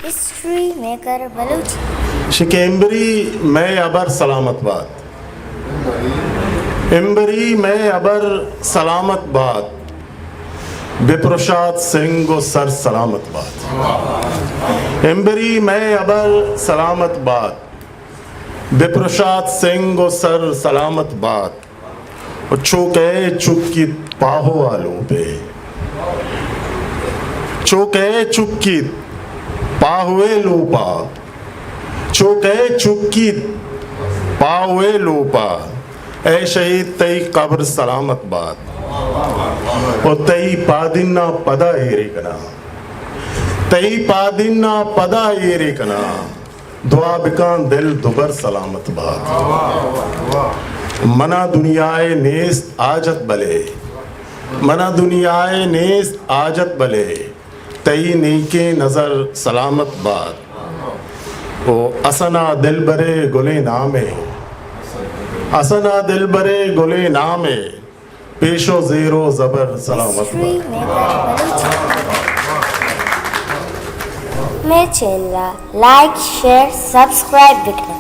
History maker Balochi शिकेम्बरी मैं अबर सलामत बात, इम्बरी मैं अबर सलामत बात, विप्रसाद सिंह को सर सलामत बात। इम्बरी मैं अबर सलामत बात, विप्रसाद सिंह को सर सलामत बात। चौके चुपकी पाहो आलू पे, चौके चुपकी पाहुए लूपा, चौके चुपकी पाहुए लूपा। ऐ शहीद तई कब्र सलामत बात और तई पादिन्ना पदा एरिकना, तई पादिन्ना पदा एरिकना। दुआ बिकान दिल दुबर सलामत बात। मना दुनियाए नेस्त आजत बले, मना दुनियाए नेस्त आजत बले। तई नीके नजर सलामत बात ओ असना दिल बरे गुले नामे, असना दिल बरे गुले नामे। पेशो जेरो जबर सलामत हिस्ट्री बात। मेकर बलूची। मेरे चैनल लाइक शेयर सब्सक्राइब बिकना।